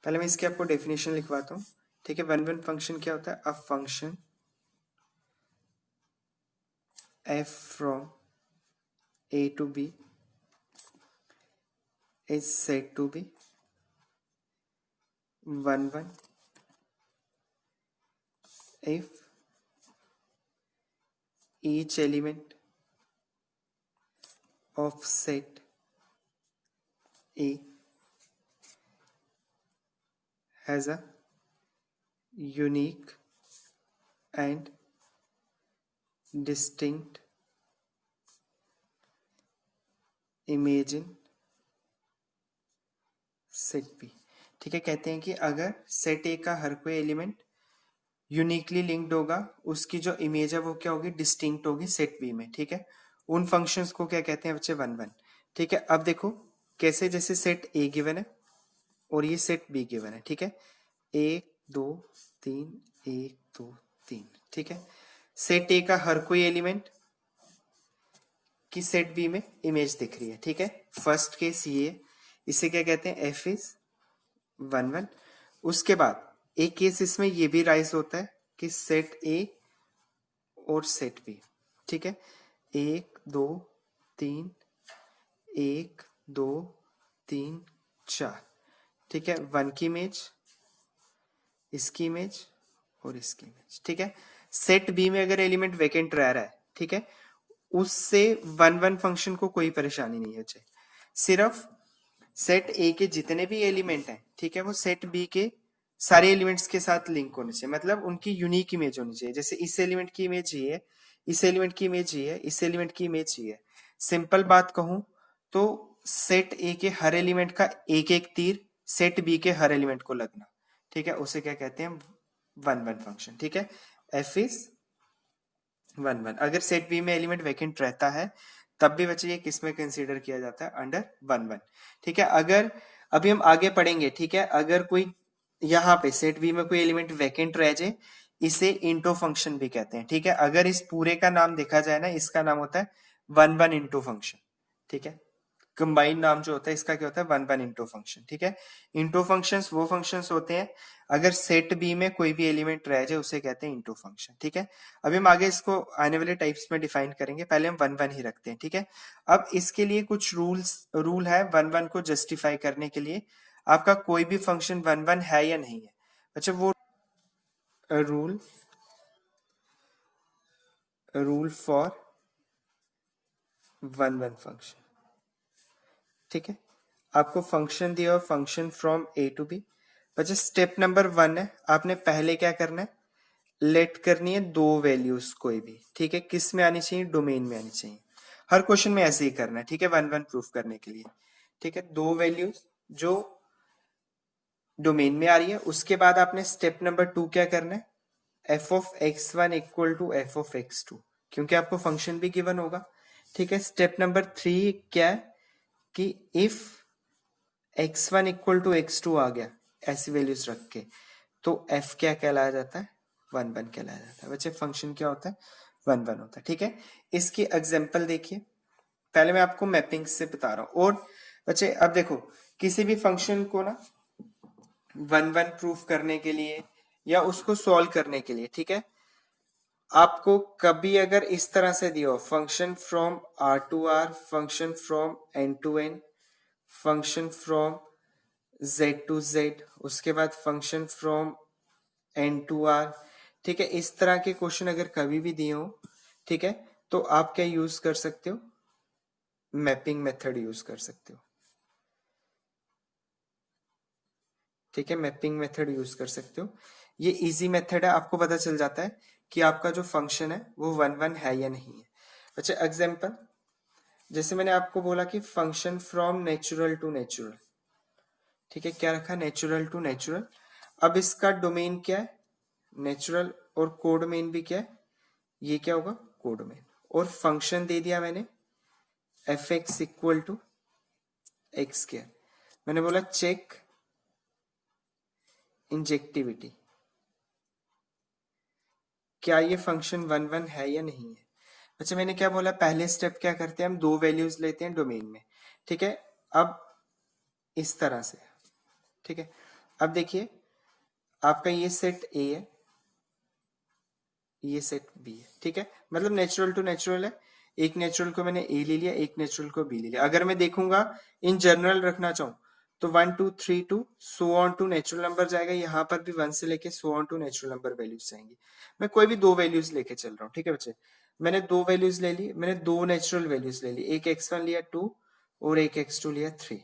पहले मैं इसकी आपको डेफिनेशन लिखवाता हूँ, ठीक है। वन वन फंक्शन क्या होता है? A function f from a to b is said to be one one if each element of set A has a unique and distinct image in set B, ठीक है। कहते हैं कि अगर set ए का हर कोई एलिमेंट यूनिकली लिंक्ड होगा, उसकी जो इमेज है वो क्या होगी? डिस्टिंक्ट होगी सेट बी में, ठीक है। उन फंक्शंस को क्या कहते हैं बच्चे? वन वन, ठीक है। अब देखो कैसे, जैसे सेट ए गिवन है और ये सेट बी गिवन है, ठीक है। एक दो तीन, एक दो तीन, ठीक है। सेट ए का हर कोई एलिमेंट की सेट बी में इमेज दिख रही है, ठीक है। फर्स्ट केस ये, इसे क्या कहते हैं? F is one one. उसके बाद एक केस इसमें ये भी राइज होता है कि सेट ए और सेट बी, ठीक है। एक दो तीन, एक दो तीन चार, ठीक है। वन की इमेज, इसकी इमेज और इसकी इमेज, ठीक है। सेट बी में अगर एलिमेंट वेकेंट रह रहा है, ठीक है, उससे वन वन फंक्शन को कोई परेशानी नहीं है। सिर्फ सेट ए के जितने भी एलिमेंट हैं, ठीक है, वो सेट बी के सारे एलिमेंट्स के साथ लिंक होने चाहिए, मतलब उनकी यूनिक इमेज होनी चाहिए। जैसे इस एलिमेंट की इमेज ये है, इस एलिमेंट की इमेज ये है, इस एलिमेंट की इमेज ये है। सिंपल बात कहूं तो सेट ए के हर एलिमेंट का एक एक तीर सेट बी के हर एलिमेंट को लगना, ठीक है, उसे क्या कहते हैं? वन वन फंक्शन, ठीक है। F is one one. अगर सेट बी में एलिमेंट वैकेंट रहता है तब भी बच्चे ये किस में कंसीडर किया जाता है? अंडर वन वन, ठीक है। अगर अभी हम आगे पढ़ेंगे, ठीक है, अगर कोई यहाँ पे सेट बी में कोई एलिमेंट वैकेंट रह जाए, इसे इंटो फंक्शन भी कहते हैं, ठीक है। अगर इस पूरे का नाम देखा जाए ना, इसका नाम होता है वन वन इंटो फंक्शन, ठीक है। कंबाइंड नाम जो होता है इसका क्या होता है? वन वन इंटो फंक्शन, ठीक है। इंटो फंक्शंस वो फंक्शंस होते हैं अगर सेट बी में कोई भी एलिमेंट रह जाए उसे कहते हैं इंटो फंक्शन, ठीक है। अभी हम आगे इसको आने वाले टाइप्स में डिफाइन करेंगे, पहले हम वन वन ही रखते हैं, ठीक है। अब इसके लिए कुछ रूल है वन वन को जस्टिफाई करने के लिए। आपका कोई भी फंक्शन वन वन है या नहीं है, अच्छा वो rule for one one function, ठीक है। आपको फंक्शन दिया और function from A to B, बच्चे स्टेप नंबर वन है, आपने पहले क्या करना है? लेट करनी है दो वैल्यूज कोई भी, ठीक है। किस में आनी चाहिए? डोमेन में आनी चाहिए। हर क्वेश्चन में ऐसे ही करना है, ठीक है, वन वन प्रूफ करने के लिए, ठीक है। दो वैल्यूज जो डोमेन में आ रही है। उसके बाद आपने स्टेप नंबर टू क्या करना है? F of x one equal to f of x two, क्योंकि आपको फंक्शन भी गिवन होगा, ठीक है। स्टेप नंबर थ्री क्या है कि if x one equal to x two आ गया ऐसी वैल्यूज रख के, तो एफ क्या कहलाया जाता है? वन वन कहलाया जाता है। बच्चे फंक्शन क्या होता है? वन वन होता है, ठीक है। इसकी एग्जांपल देखिए, पहले मैं आपको मैपिंग से बता रहा हूं। और बच्चे अब देखो, किसी भी फंक्शन को ना वन वन प्रूफ करने के लिए या उसको सॉल्व करने के लिए, ठीक है, आपको कभी अगर इस तरह से दिया हो function from R to R, function from N to N, function from Z to Z, उसके बाद function from N to R, ठीक है, इस तरह के क्वेश्चन अगर कभी भी दिए हो, ठीक है, तो आप क्या यूज कर सकते हो? मैपिंग मेथड यूज कर सकते हो, ठीक है। मैपिंग मेथड यूज कर सकते हो, ये इजी मेथड है, आपको पता चल जाता है कि आपका जो फंक्शन है वो वन वन है या नहीं है। अच्छा एग्जांपल, जैसे मैंने आपको बोला कि function from natural to natural, ठीक है, क्या रखा? Natural to natural. अब इसका डोमेन क्या है? नेचुरल, और कोडोमेन भी क्या है? ये क्या होगा? कोडोमेन। और फंक्शन दे दिया मैंने f x equal to x square, मैंने बोला चेक इंजेक्टिविटी, क्या ये फंक्शन वन वन है या नहीं है। अच्छा मैंने क्या बोला? पहले स्टेप क्या करते हैं? हम दो वैल्यूज लेते हैं डोमेन में, ठीक है। अब इस तरह से, ठीक है, अब देखिए आपका ये सेट ए है, ये सेट बी है, ठीक है, मतलब नेचुरल टू नेचुरल है। एक नेचुरल को मैंने ए ले लिया, एक नेचुरल को बी ले लिया। अगर मैं देखूंगा इन जनरल रखना चाहूं तो 1 2 3 2 so on to natural number जाएगा, यहाँ पर भी 1 से लेके so on to natural number values जाएंगी। मैं कोई भी दो वैल्यूज लेके चल रहा हूँ, ठीक है बच्चे। मैंने दो वैल्यूज ले ली, मैंने दो नेचुरल वैल्यूज ले ली, एक x1 लिया 2 और एक x2 लिया 3,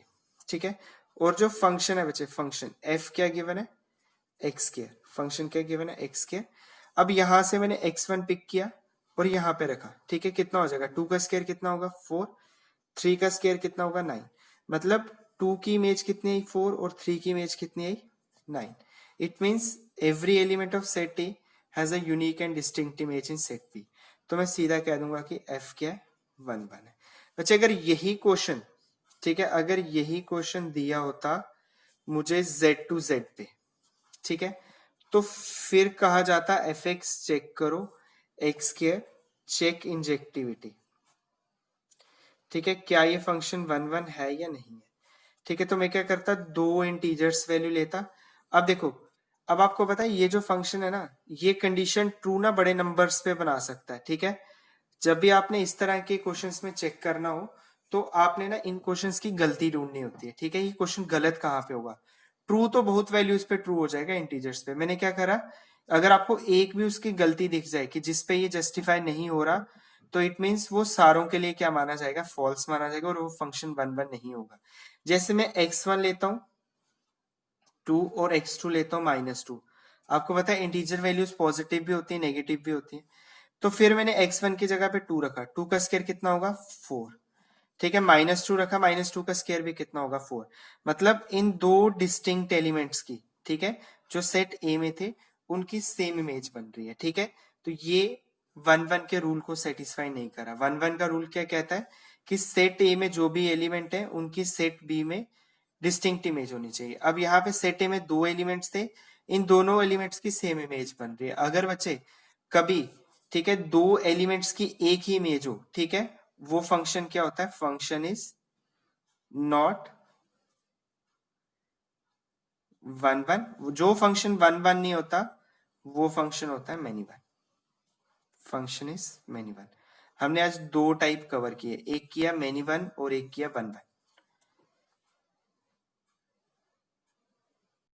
ठीक है। और जो फंक्शन है बच्चे, फंक्शन f क्या गिवन है, एक्स स्क्वायर, फंक्शन क्या गिवन है, एक्स स्क्वायर। अब यहां से मैंने x1 पिक किया और यहां पे रखा, ठीक है, कितना हो जाएगा, 2 का स्क्वायर कितना होगा 4, 3 का स्क्वायर कितना होगा 9, मतलब 2 की इमेज कितनी आई 4 और 3 की इमेज कितनी आई 9। It means every element of set A has a unique and distinct image in set B. तो मैं सीधा कह दूंगा कि f क्या है, 1 1 है। बच्चे अगर यही क्वेश्चन, ठीक है, अगर यही क्वेश्चन दिया होता मुझे z टू z पे, ठीक है, तो फिर कहा जाता एफ एक्स चेक करो, एक्स स्क्वायर चेक इंजेक्टिविटी, ठीक है, क्या ये फंक्शन 1 1 है या नहीं है, ठीक है। तो मैं क्या करता, दो इंटीजर्स वैल्यू लेता। अब देखो, अब आपको पता है ये जो फंक्शन है ना, ये कंडीशन ट्रू ना बड़े नंबर्स पे बना सकता है, ठीक है। जब भी आपने इस तरह के क्वेश्चंस में चेक करना हो तो आपने ना इन क्वेश्चंस की गलती ढूंढनी होती है, ठीक है। ये क्वेश्चन गलत कहाँ पे होगा, ट्रू तो बहुत वैल्यूज पे ट्रू हो जाएगा, इंटीजर्स पे मैंने क्या करा, अगर आपको एक भी उसकी गलती दिख जाए कि जिसपे ये जस्टिफाई नहीं हो रहा, तो इट मीन्स वो सारों के लिए क्या माना जाएगा, फॉल्स माना जाएगा और वो फंक्शन 1 1 नहीं होगा। जैसे मैं x1 लेता हूं 2 और x2 लेता हूं -2, आपको पता है इंटीजर वैल्यूज पॉजिटिव भी होती है नेगेटिव भी होती है। तो फिर मैंने x1 की जगह पे 2 रखा, 2 का स्क्वायर कितना होगा 4, ठीक है, -2 रखा, -2 का स्क्वायर भी कितना होगा 4। मतलब इन दो डिस्टिंक्ट एलिमेंट्स की, ठीक है, जो सेट ए में थे उनकी सेम इमेज बन रही है, ठीक है। तो ये 1 1 के रूल को सेटिस्फाई नहीं करा। 1 1 का रूल क्या कहता है कि सेट ए में जो भी एलिमेंट है उनकी सेट बी में डिस्टिंक्ट इमेज होनी चाहिए। अब यहाँ पे सेट ए में दो एलिमेंट्स थे, इन दोनों एलिमेंट्स की सेम इमेज बन रही है। अगर बच्चे कभी, ठीक है, दो एलिमेंट्स की एक ही इमेज हो, ठीक है, वो फंक्शन क्या होता है, फंक्शन इज नॉट 1 1। जो फंक्शन 1 1 नहीं होता वो फंक्शन होता है many one, function is many one. हमने आज दो टाइप कवर किए, एक किया मैनी वन और एक किया 1 1।